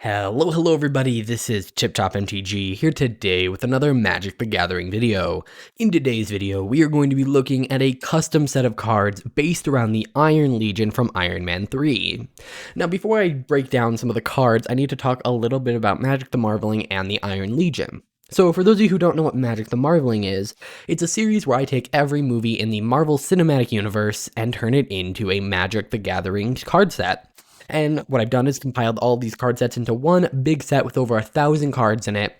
Hello everybody, this is ChipTop MTG here today with another Magic the Gathering video. In today's video, we are going to be looking at a custom set of cards based around the Iron Legion from Iron Man 3. Now before I break down some of the cards, I need to talk a little bit about Magic the Marveling and the Iron Legion. So for those of you who don't know what Magic the Marveling is, it's a series where I take every movie in the Marvel Cinematic Universe and turn it into a Magic the Gathering card set. And what I've done is compiled all these card sets into one big set with over 1,000 cards in it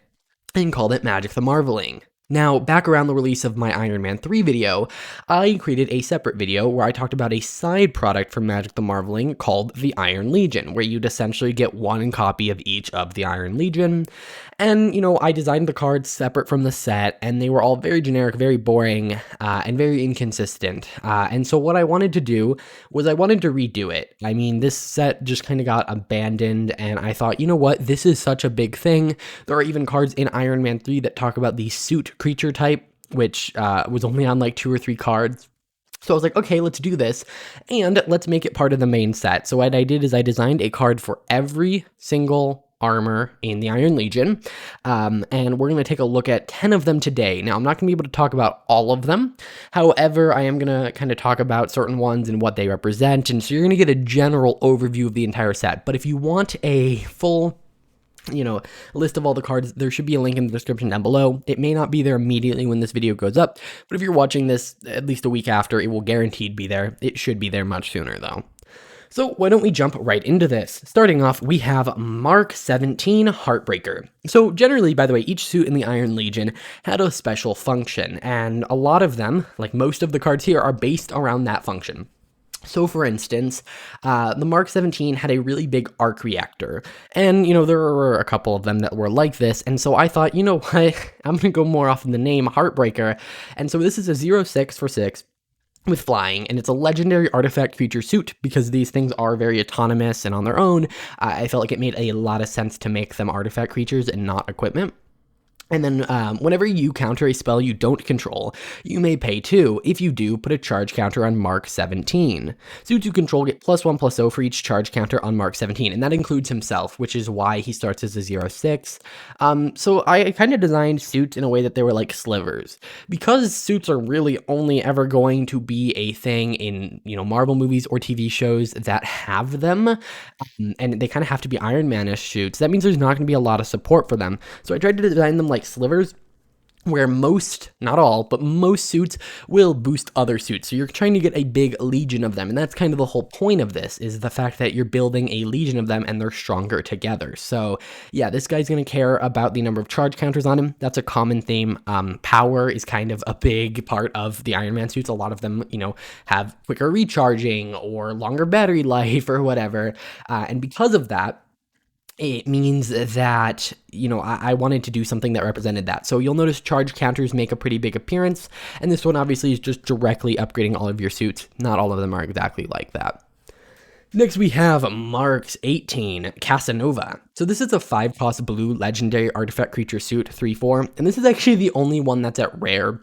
and called it Magic the Marveling. Now, back around the release of my Iron Man 3 video, I created a separate video where I talked about a side product from Magic the Marveling called the Iron Legion, where you'd essentially get one copy of each of the Iron Legion. And, I designed the cards separate from the set, and they were all very generic, very boring, and very inconsistent. And so what I wanted to do was I wanted to redo it. I mean, this set just kind of got abandoned, and I thought, you know what, this is such a big thing. There are even cards in Iron Man 3 that talk about the suit creature type, which was only on like 2 or 3 cards. So I was like, okay, let's do this, and let's make it part of the main set. So what I did is I designed a card for every single armor in the Iron Legion, and we're going to take a look at 10 of them today. Now, I'm not going to be able to talk about all of them. However, I am going to kind of talk about certain ones and what they represent, and so you're going to get a general overview of the entire set. But if you want a full list of all the cards, there should be a link in the description down below. It may not be there immediately when this video goes up, but if you're watching this at least a week after, it will guaranteed be there. It should be there much sooner though. So why don't we jump right into this? Starting off, we have Mark 17 Heartbreaker. So generally, by the way, each suit in the Iron Legion had a special function, and a lot of them, like most of the cards here, are based around that function. So for instance, the Mark 17 had a really big arc reactor, and there were a couple of them that were like this, and so I thought, you know what, I'm gonna go more off in the name Heartbreaker, and so this is a 0/6 for 6 with flying, and it's a legendary artifact creature suit. Because these things are very autonomous and on their own, I felt like it made a lot of sense to make them artifact creatures and not equipment. And then whenever you counter a spell you don't control, you may pay 2. If you do, put a charge counter on Mark 17. Suits you control get +1/+0 for each charge counter on Mark 17, and that includes himself, which is why he starts as a 0/6. So I kind of designed suits in a way that they were like slivers. Because suits are really only ever going to be a thing in, Marvel movies or TV shows that have them, and they kind of have to be Iron Man-ish suits, that means there's not going to be a lot of support for them. So I tried to design them like slivers, where most, not all, but most suits will boost other suits. So you're trying to get a big legion of them, and that's kind of the whole point of this, is the fact that you're building a legion of them and they're stronger together. So yeah, this guy's going to care about the number of charge counters on him. That's a common theme. Power is kind of a big part of the Iron Man suits. A lot of them, have quicker recharging or longer battery life or whatever. And because of that, it means that, I wanted to do something that represented that. So you'll notice charge counters make a pretty big appearance, and this one obviously is just directly upgrading all of your suits. Not all of them are exactly like that. Next, we have Mark's 18, Casanova. So this is a 5-cost blue legendary artifact creature suit, 3/4, and this is actually the only one that's at rare.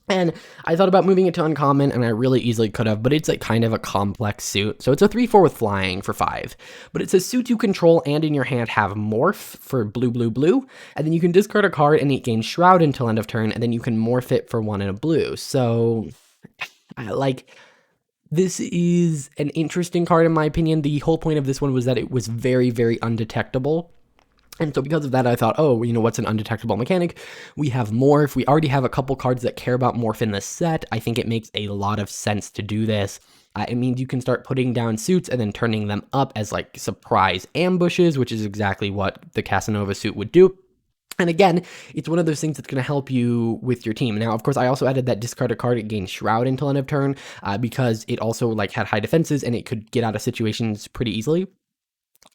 And I thought about moving it to uncommon, and I really easily could have, but it's like kind of a complex suit. So it's a 3/4 with flying for 5. But it says suits you control and in your hand have morph for blue, blue, blue. And then you can discard a card and it gains shroud until end of turn, and then you can morph it for 1 in a blue. So this is an interesting card in my opinion. The whole point of this one was that it was very, very undetectable. And so because of that, I thought, what's an undetectable mechanic? We have Morph. We already have a couple cards that care about Morph in the set. I think it makes a lot of sense to do this. It means you can start putting down suits and then turning them up as like surprise ambushes, which is exactly what the Casanova suit would do. And again, it's one of those things that's going to help you with your team. Now, of course, I also added that discard a card, it gains Shroud until end of turn, because it also had high defenses and it could get out of situations pretty easily.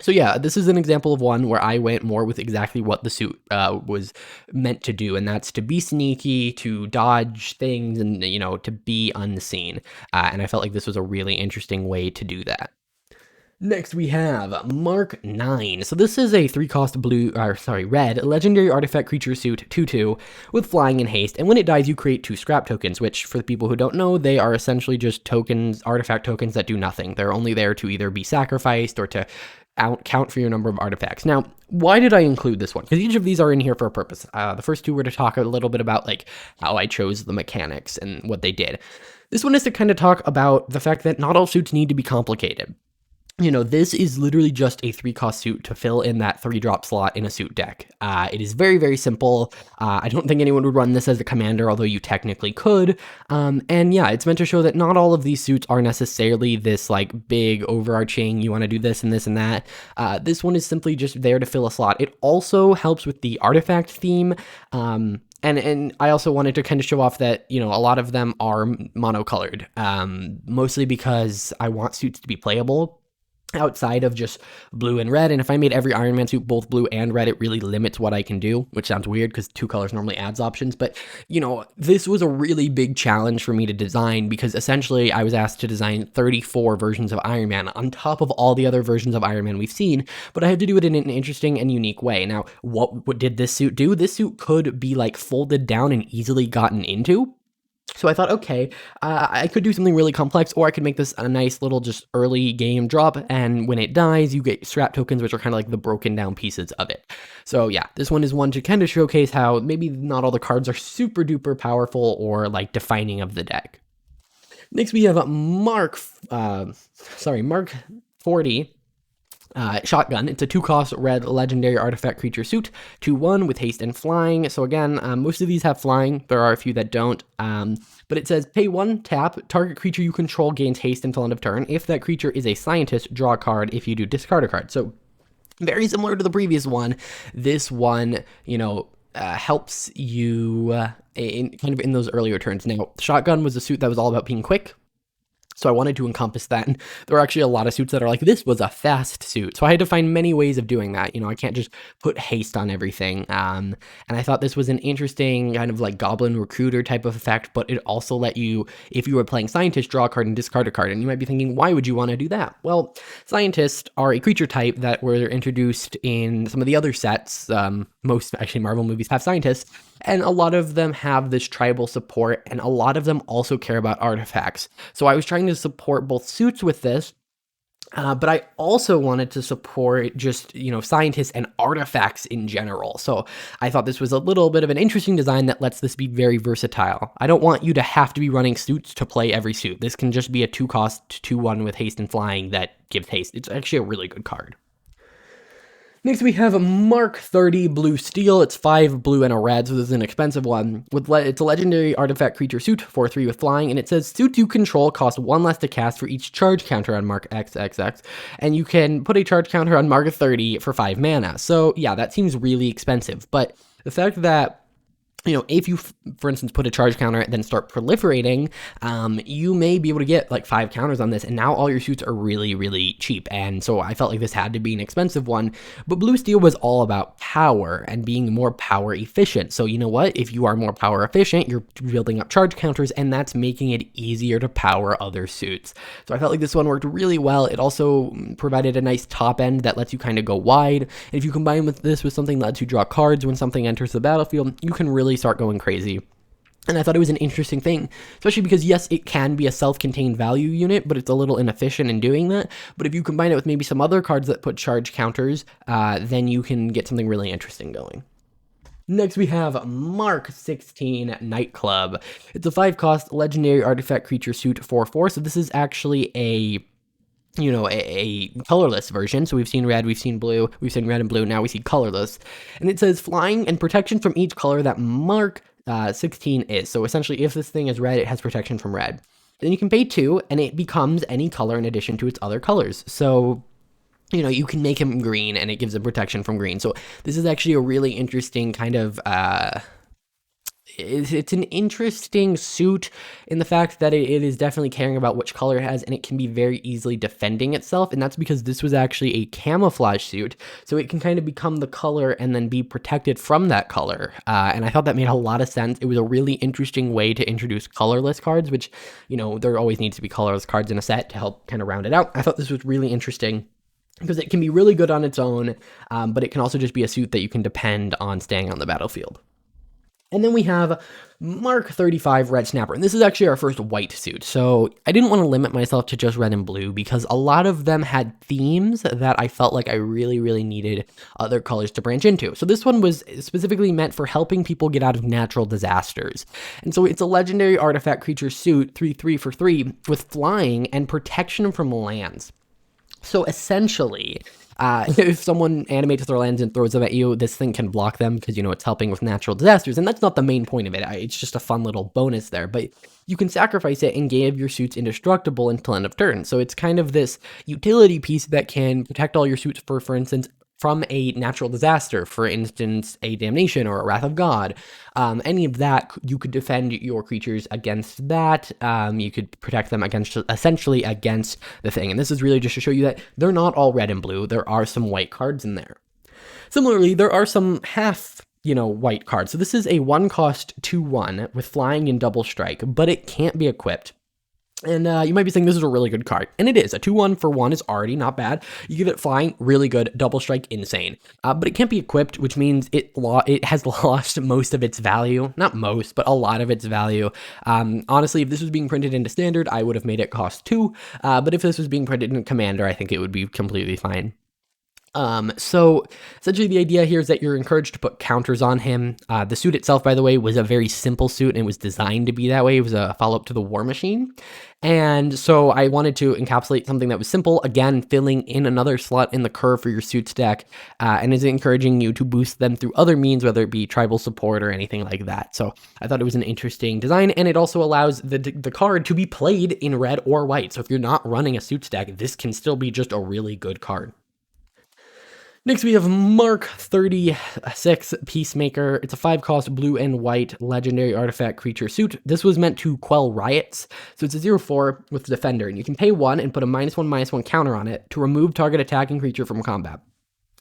So yeah, this is an example of one where I went more with exactly what the suit was meant to do, and that's to be sneaky, to dodge things, and to be unseen. And I felt like this was a really interesting way to do that. Next, we have Mark 9. So this is a 3-cost red legendary artifact creature suit 2/2 with flying and haste. And when it dies, you create 2 scrap tokens, which for the people who don't know, they are essentially just tokens, artifact tokens that do nothing. They're only there to either be sacrificed or to count for your number of artifacts. Now, why did I include this one? Because each of these are in here for a purpose. The first two were to talk a little bit about like how I chose the mechanics and what they did. This one is to kind of talk about the fact that not all suits need to be complicated. You know, this is literally just a 3-cost suit to fill in that 3-drop slot in a suit deck. It is very, very simple. I don't think anyone would run this as a commander, although you technically could. And yeah, it's meant to show that not all of these suits are necessarily this like big overarching, you want to do this and this and that. This one is simply just there to fill a slot. It also helps with the artifact theme. And I also wanted to kind of show off that, you know, a lot of them are monocolored, mostly because I want suits to be playable outside of just blue and red. And if I made every Iron Man suit both blue and red, it really limits what I can do, which sounds weird because 2 colors normally adds options. But, you know, this was a really big challenge for me to design because essentially I was asked to design 34 versions of Iron Man on top of all the other versions of Iron Man we've seen, but I had to do it in an interesting and unique way. Now, what did this suit do? This suit could be like folded down and easily gotten into. So I thought, okay, I could do something really complex, or I could make this a nice little just early game drop, and when it dies, you get scrap tokens, which are kind of like the broken down pieces of it. So yeah, this one is one to kind of showcase how maybe not all the cards are super duper powerful or like defining of the deck. Next we have Mark 40. Shotgun. It's a 2-cost red legendary artifact creature suit, 2/1 with haste and flying. So again, most of these have flying. There are a few that don't. But it says pay 1, tap, target creature you control gains haste until end of turn. If that creature is a scientist, draw a card. If you do, discard a card. So very similar to the previous one. This one, you know, helps you in those earlier turns. Now, Shotgun was a suit that was all about being quick. So I wanted to encompass that, and there are actually a lot of suits that are like, this was a fast suit. So I had to find many ways of doing that. You know, I can't just put haste on everything. And I thought this was an interesting kind of like Goblin Recruiter type of effect, but it also let you, if you were playing Scientist, draw a card and discard a card. And you might be thinking, why would you want to do that? Well, Scientists are a creature type that were introduced in some of the other sets. Most actually Marvel movies have Scientists, and a lot of them have this tribal support, and a lot of them also care about artifacts. So I was trying to support both suits with this, but I also wanted to support just, you know, Scientists and artifacts in general. So I thought this was a little bit of an interesting design that lets this be very versatile. I don't want you to have to be running suits to play every suit. This can just be a 2-cost 2/1 with haste and flying that gives haste. It's actually a really good card. Next, we have Mark 30 Blue Steel. It's 5 blue and a red, so this is an expensive one. It's a legendary artifact creature suit, 4/3 with flying, and it says suits you control cost 1 less to cast for each charge counter on Mark XXX, and you can put a charge counter on Mark 30 for 5 mana. So yeah, that seems really expensive, but the fact that, you know, if you, for instance, put a charge counter and then start proliferating, you may be able to get like 5 counters on this, and now all your suits are really, really cheap. And so I felt like this had to be an expensive one, but Blue Steel was all about power and being more power efficient. So you know what? If you are more power efficient, you're building up charge counters, and that's making it easier to power other suits. So I felt like this one worked really well. It also provided a nice top end that lets you kind of go wide. And if you combine this with something that lets you draw cards when something enters the battlefield, you can really start going crazy. And I thought it was an interesting thing, especially because yes, it can be a self-contained value unit, but it's a little inefficient in doing that. But if you combine it with maybe some other cards that put charge counters, then you can get something really interesting going. Next, we have Mark 16 Nightclub. It's a 5-cost legendary artifact creature suit 4/4. So this is actually a colorless version. So we've seen red, we've seen blue, we've seen red and blue, now we see colorless. And it says flying and protection from each color that Mark 16 is. So essentially, if this thing is red, it has protection from red. Then you can pay 2, and it becomes any color in addition to its other colors. So, you know, you can make him green, and it gives him protection from green. So this is actually a really interesting kind of it's an interesting suit in the fact that it is definitely caring about which color it has, and it can be very easily defending itself, and that's because this was actually a camouflage suit, so it can kind of become the color and then be protected from that color, and I thought that made a lot of sense. It was a really interesting way to introduce colorless cards, which, you know, there always needs to be colorless cards in a set to help kind of round it out. I thought this was really interesting because it can be really good on its own, but it can also just be a suit that you can depend on staying on the battlefield. And then we have Mark 35 Red Snapper, and this is actually our first white suit. So I didn't want to limit myself to just red and blue because a lot of them had themes that I felt like I really, really needed other colors to branch into. So this one was specifically meant for helping people get out of natural disasters. And so it's a legendary artifact creature suit, 3/3 for 3, with flying and protection from lands. So essentially, if someone animates their lands and throws them at you, this thing can block them because, it's helping with natural disasters. And that's not the main point of it. It's just a fun little bonus there. But you can sacrifice it and give your suits indestructible until end of turn. So it's kind of this utility piece that can protect all your suits for instance, from a natural disaster, for instance, a damnation or a wrath of God. Any of that, you could defend your creatures against that. You could protect them essentially against the thing. And this is really just to show you that they're not all red and blue. There are some white cards in there. Similarly, there are some half white cards. So this is a 1-cost 2/1 with flying and double strike, but it can't be equipped. And you might be saying this is a really good card, and it is. A 2/1 for 1 is already not bad. You give it flying, really good. Double strike, insane. But it can't be equipped, which means it has lost most of its value. Not most, but a lot of its value. Honestly, if this was being printed into Standard, I would have made it cost 2. But if this was being printed in Commander, I think it would be completely fine. So essentially the idea here is that you're encouraged to put counters on him. The suit itself, by the way, was a very simple suit and it was designed to be that way. It was a follow-up to the War Machine. And so I wanted to encapsulate something that was simple, again, filling in another slot in the curve for your suits deck, and is encouraging you to boost them through other means, whether it be tribal support or anything like that. So I thought it was an interesting design, and it also allows the card to be played in red or white. So if you're not running a suits deck, this can still be just a really good card. Next, we have Mark 36 Peacemaker. It's a 5-cost blue and white legendary artifact creature suit. This was meant to quell riots. So it's a 0/4 with Defender, and you can pay 1 and put a -1/-1 counter on it to remove target attacking creature from combat.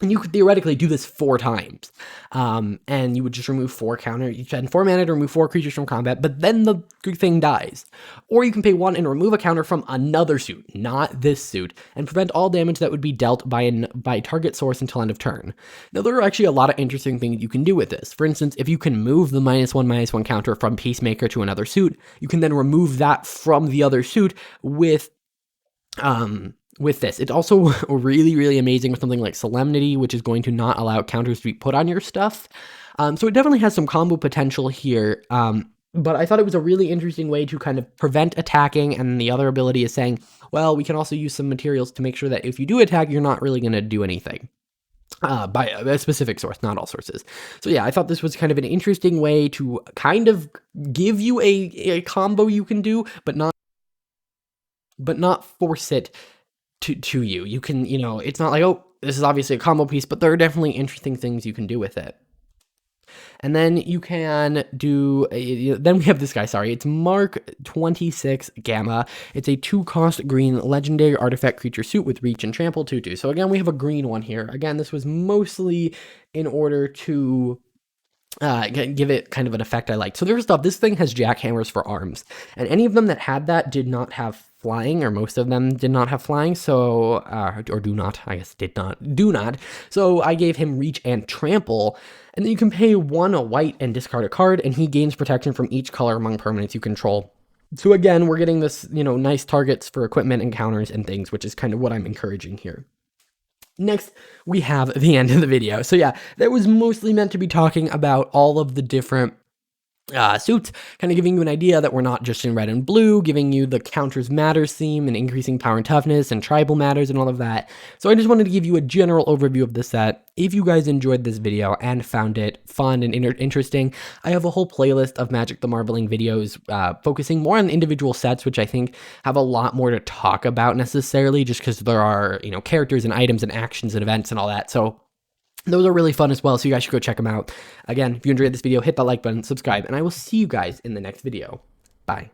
And you could theoretically do this 4 times. And you would just remove 4 counter. You spend 4 mana to remove 4 creatures from combat, but then the thing dies. Or you can pay 1 and remove a counter from another suit, not this suit, and prevent all damage that would be dealt by target source until end of turn. Now, there are actually a lot of interesting things you can do with this. For instance, if you can move the -1/-1 counter from Peacemaker to another suit, you can then remove that from the other suit with this. It's also really, really amazing with something like Solemnity, which is going to not allow counters to be put on your stuff. So it definitely has some combo potential here. But I thought it was a really interesting way to kind of prevent attacking, and the other ability is saying, well, we can also use some materials to make sure that if you do attack, you're not really going to do anything. By a specific source, not all sources. So yeah, I thought this was kind of an interesting way to kind of give you a combo you can do, but not force it to you. You can, it's not like, oh, this is obviously a combo piece, but there are definitely interesting things you can do with it. And then you can do, then we have this guy, sorry, it's Mark 26 Gamma. It's a 2-cost green legendary artifact creature suit with reach and trample 2/2. So again, we have a green one here. Again, this was mostly in order to give it kind of an effect I liked. So first off, this thing has jackhammers for arms, and any of them that had that did not have flying, or most of them did not have flying, so, or do not, I guess do not. So I gave him reach and trample, and then you can pay 1 white and discard a card, and he gains protection from each color among permanents you control. So again, we're getting this, nice targets for equipment and counters and things, which is kind of what I'm encouraging here. Next, we have the end of the video. So yeah, that was mostly meant to be talking about all of the different suits, kind of giving you an idea that we're not just in red and blue, giving you the counters matters theme and increasing power and toughness and tribal matters and all of that. So I just wanted to give you a general overview of the set. If you guys enjoyed this video and found it fun and interesting, I have a whole playlist of Magic the Marbling videos focusing more on individual sets, which I think have a lot more to talk about necessarily, just because there are, characters and items and actions and events and all that. So those are really fun as well, so you guys should go check them out. Again, if you enjoyed this video, hit that like button, subscribe, and I will see you guys in the next video. Bye.